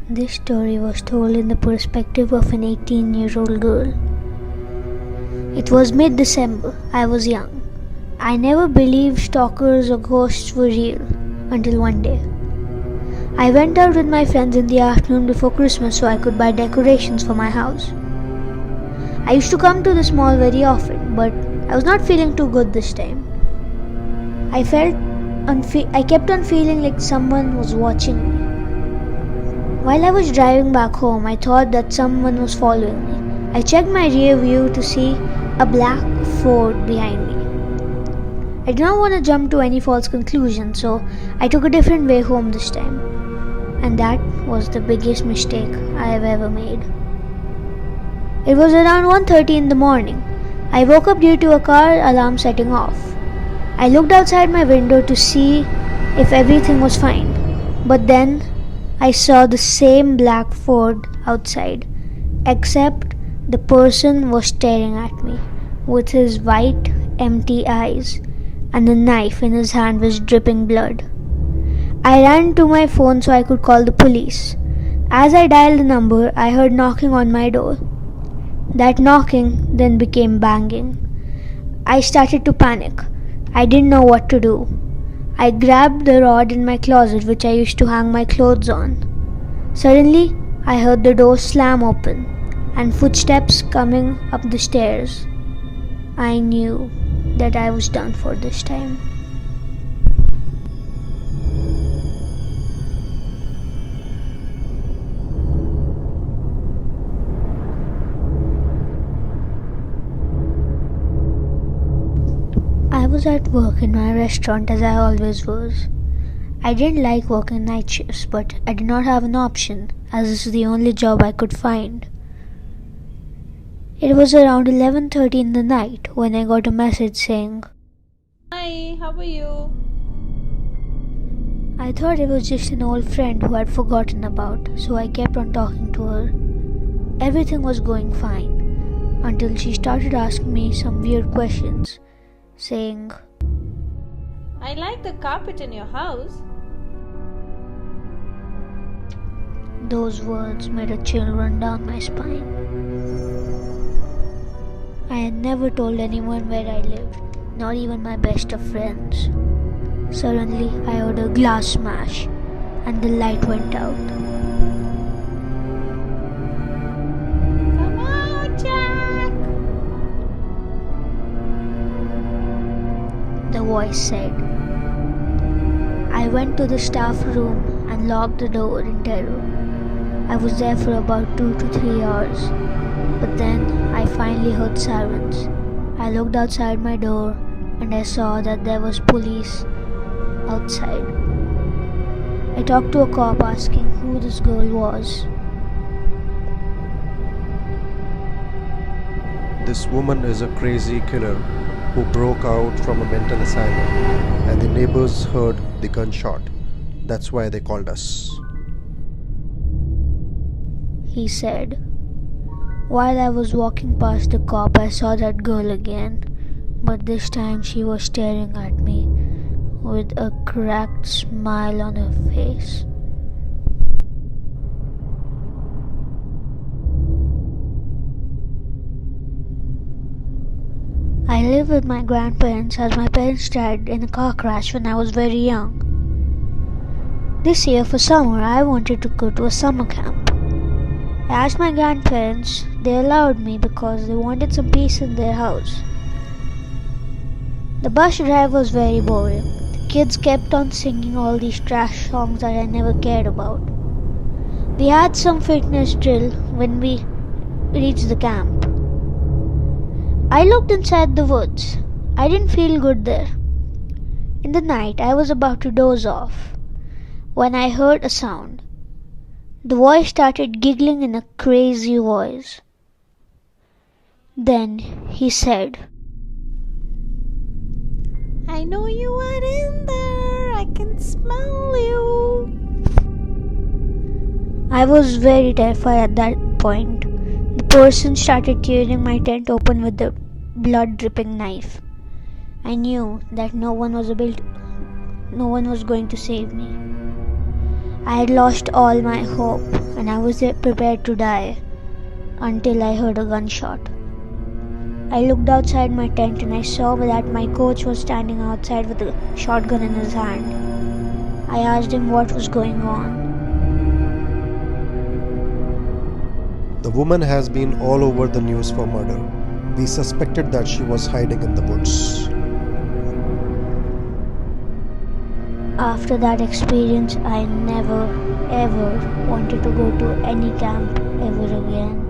This story was told in the perspective of an 18-year-old girl. It was mid-December. I was young. I never believed stalkers or ghosts were real until one day. I went out with my friends in the afternoon before Christmas so I could buy decorations for my house. I used to come to this mall very often, but I was not feeling too good this time. I kept on feeling like someone was watching me. While I was driving back home, I thought that someone was following me. I checked my rear view to see a black Ford behind me. I did not want to jump to any false conclusions, so I took a different way home this time. And that was the biggest mistake I have ever made. It was around 1:30 in the morning. I woke up due to a car alarm setting off. I looked outside my window to see if everything was fine. But then I saw the same black Ford outside, except the person was staring at me with his white, empty eyes, and the knife in his hand was dripping blood. I ran to my phone so I could call the police. As I dialed the number, I heard knocking on my door. That knocking then became banging. I started to panic. I didn't know what to do. I grabbed the rod in my closet which I used to hang my clothes on. Suddenly, I heard the door slam open and footsteps coming up the stairs. I knew that I was done for this time. I was at work in my restaurant as I always was. I didn't like working night shifts, but I did not have an option as this was the only job I could find. It was around 11:30 in the night when I got a message saying, Hi, how are you? I thought it was just an old friend who I'd forgotten about, so I kept on talking to her. Everything was going fine until she started asking me some weird questions, saying, I like the carpet in your house. Those words made a chill run down my spine. I had never told anyone where I lived, not even my best of friends. Suddenly, I heard a glass smash and the light went out. Come out, Jack! The voice said. I went to the staff room and locked the door in terror. I was there for about 2 to 3 hours, but then I finally heard sirens. I looked outside my door and I saw that there was police outside. I talked to a cop asking who this girl was. This woman is a crazy killer who broke out from a mental asylum, and the neighbors heard the gunshot. That's why they called us. He said. While I was walking past the cop, I saw that girl again, but this time she was staring at me with a cracked smile on her face. I live with my grandparents as my parents died in a car crash when I was very young. This year for summer, I wanted to go to a summer camp. I asked my grandparents, they allowed me because they wanted some peace in their house. The bus drive was very boring. The kids kept on singing all these trash songs that I never cared about. We had some fitness drill when we reached the camp. I looked inside the woods. I didn't feel good there. In the night, I was about to doze off when I heard a sound. The voice started giggling in a crazy voice. Then he said, I know you are in there. I can smell you. I was very terrified at that point. The person started tearing my tent open with the blood dripping knife. I knew that no one was going to save me. I had lost all my hope. and I was prepared to die until I heard a gunshot. I looked outside my tent and I saw that my coach was standing outside with a shotgun in his hand. I asked him what was going on. The woman has been all over the news for murder. We suspected that she was hiding in the woods. After that experience, I never ever wanted to go to any camp ever again.